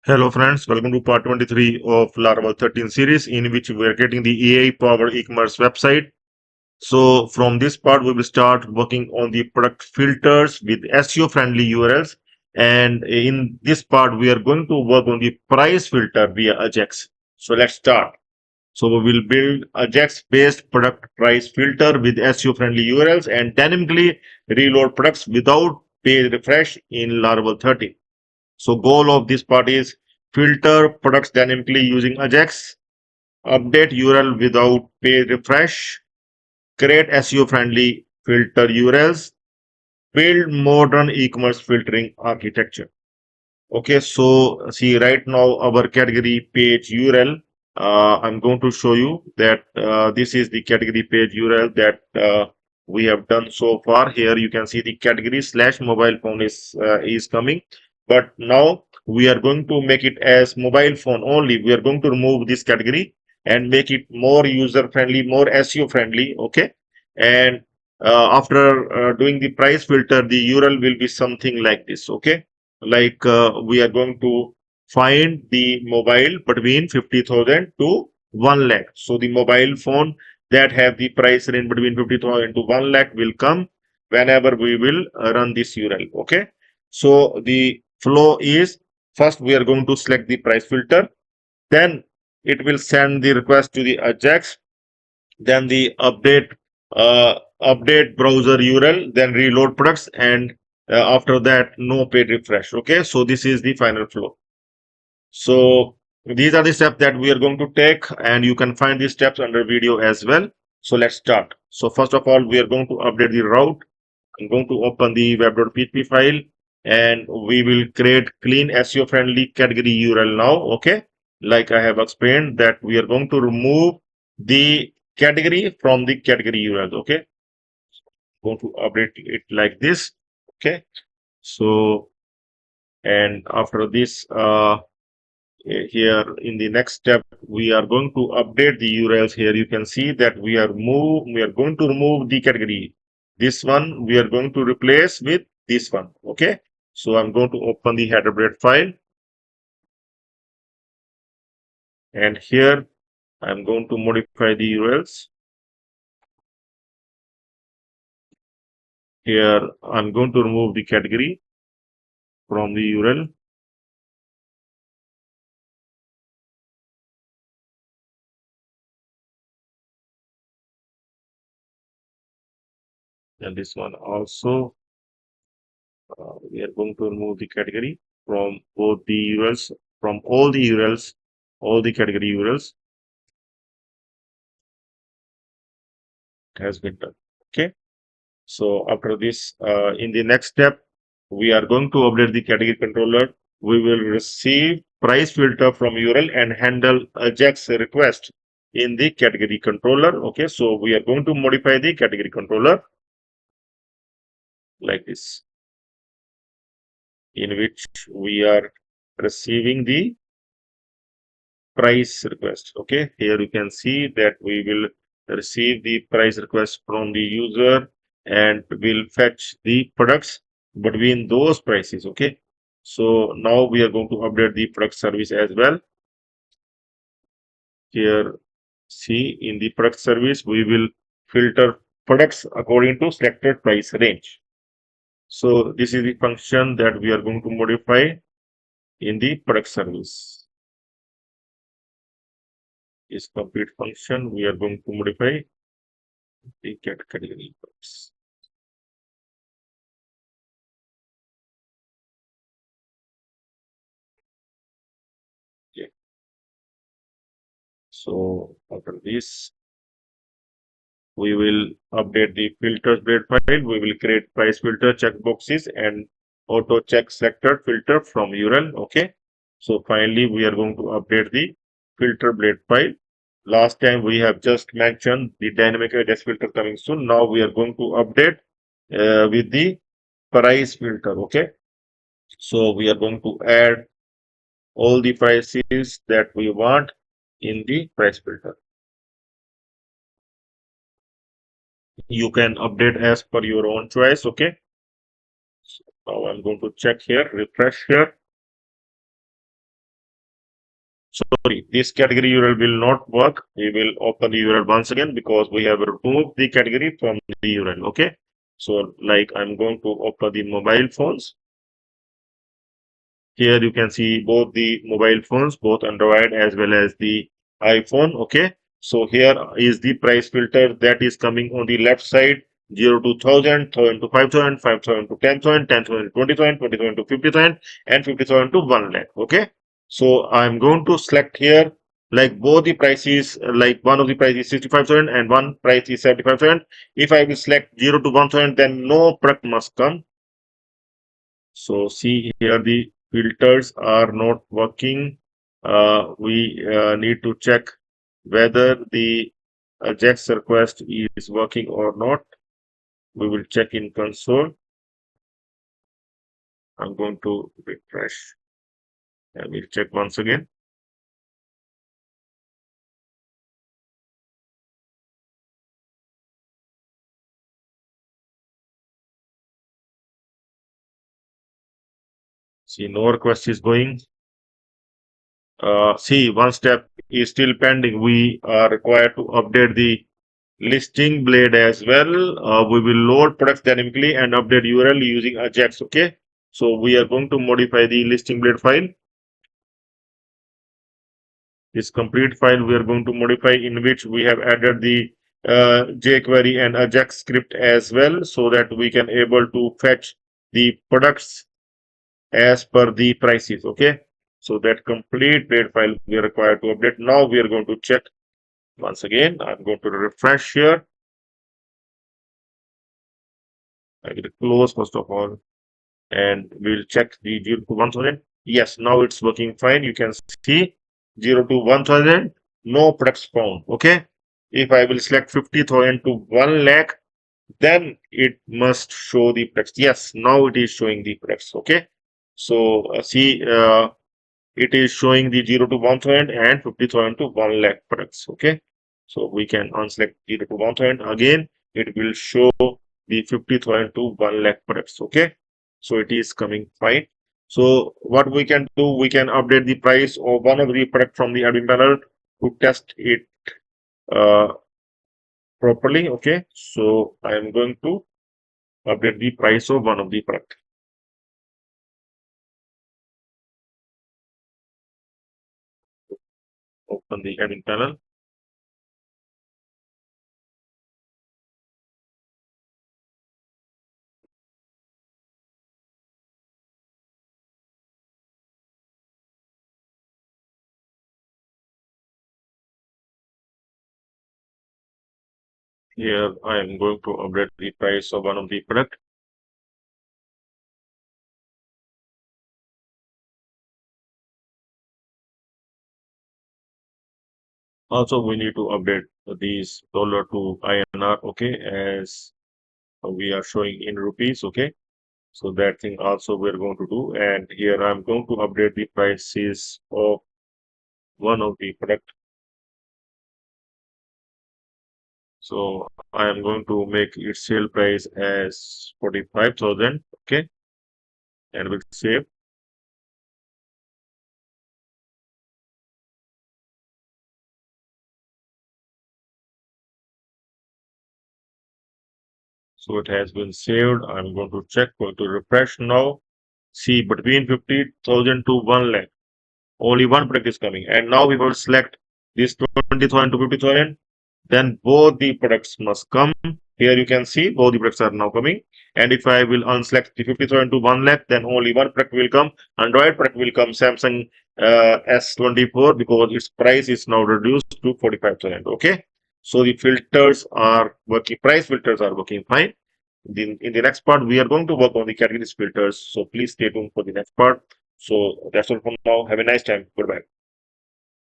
Hello friends, welcome to part 23 of Laravel 13 series in which we are getting the AI powered e-commerce website. So from this part we will start working on the product filters with SEO friendly URLs, and in this part we are going to work on the price filter via AJAX. So let's start. So we will build AJAX-based product price filter with SEO friendly URLs and dynamically reload products without page refresh in Laravel 13. So goal of this part is filter products dynamically using AJAX, update URL without page refresh, create SEO friendly filter URLs, build modern e-commerce filtering architecture. Okay, so see right now our category page URL. I'm going to show you that this is the category page URL that we have done so far. Here you can see the category slash mobile phone is coming, but now we are going to make it as mobile phone only. We are going to remove this category and make it more user friendly, more SEO friendly. Okay, and after doing the price filter, the URL will be something like this. Okay, like we are going to find the mobile between 50,000 to 1 lakh. So the mobile phone that have the price range between 50,000 to 1 lakh will come whenever we will run this URL. Okay, so the flow is, first we are going to select the price filter, then it will send the request to the AJAX, then the update browser URL, then reload products, and after that no page refresh. Okay, so this is the final flow. So these are the steps that we are going to take, and you can find these steps under video as well. So let's start. So first of all, we are going to update the route. I'm going to open the web.php file, and we will create clean SEO friendly category URL now. Okay, like I have explained that we are going to remove the category from the category URL. Okay, going to update it like this. Okay, so and after this here in the next step we are going to update the URLs. Here you can see that we are going to remove the category. This one we are going to replace with this one. Okay, so I'm going to open the header file, and here I'm going to modify the URLs. Here I'm going to remove the category from the URL. And this one also we are going to remove the category from both the URLs, from all the URLs, all the category URLs. It has been done. Okay, so after this in the next step we are going to update the category controller. We will receive price filter from URL and handle AJAX request in the category controller. Okay, so we are going to modify the category controller like this, in which we are receiving the price request. Okay, here you can see that we will receive the price request from the user and will fetch the products between those prices. Okay, so now we are going to update the product service as well. Here, see, in the product service we will filter products according to selected price range. So this is the function that we are going to modify in the product service. Is complete function we are going to modify the category products. Okay. So after this, we will update the filters blade file. We will create price filter checkboxes and auto check selected filter from URL. Okay. So finally, we are going to update the filter blade file. Last time we have just mentioned the dynamic AJAX filter coming soon. Now we are going to update with the price filter. Okay. So we are going to add all the prices that we want in the price filter. You can update as per your own choice. Okay, so now I'm going to check here, refresh here. Sorry, this category URL will not work. We will open the URL once again because we have removed the category from the URL. Okay. So like I'm going to open the mobile phones. Here you can see both the mobile phones, both Android as well as the iPhone. Okay. So here is the price filter that is coming on the left side. 0 to 1000, 1000 to 5000, 5000 to 10,000, 10,000 to 20,000, 20,000 to 50,000, and 50,000 to 1 lakh. Okay. So I'm going to select here like both the prices, like one of the price is 65,000 and one price is 75,000. If I will select 0 to 1000, then no product must come. So see here the filters are not working. We need to check whether the AJAX request is working or not. We will check in console. I'm going to refresh and we'll check once again. See, no request is going. See, one step is still pending. We are required to update the listing blade as well. We will load products dynamically and update URL using AJAX. Okay. So we are going to modify the listing blade file. This complete file we are going to modify, in which we have added the jQuery and AJAX script as well, so that we can able to fetch the products as per the prices. Okay. So that complete blade file we are required to update. Now we are going to check once again. I'm going to refresh here. I will close first of all, and we'll check the 0 to 1000. Yes, now it's working fine. You can see 0 to 1000, no products found. Okay. If I will select 50,000 to 1 lakh, then it must show the products. Yes, now it is showing the products. Okay. So see, it is showing the 0 to 1000 and 50,000 to 1 lakh products. Okay. So we can unselect 0 to 1000 again. It will show the 50,000 to 1 lakh products. Okay. So it is coming fine. So what we can do, we can update the price of one of the product from the admin panel to test it uh, properly. Okay. So I am going to update the price of one of the product. Open the admin panel. Here I am going to update the price of one of the product. Also, we need to update these dollar to INR. Okay, as we are showing in rupees. Okay, so that thing also we're going to do. And here I'm going to update the prices of one of the product. So I am going to make its sale price as 45,000. Okay, and we'll save. So it has been saved. I'm going to check, going to refresh now. See, between 50,000 to 1 lakh, only one product is coming. And now we will select this 20,000 to 50,000. Then both the products must come. Here you can see both the products are now coming. And if I will unselect the 50,000 to 1 lakh, then only one product will come. Android product will come Samsung S24, because its price is now reduced to 45,000. Okay. So the filters are working, price filters are working fine. In the next part, we are going to work on the categories filters. So please stay tuned for the next part. So that's all from now. Have a nice time. Goodbye.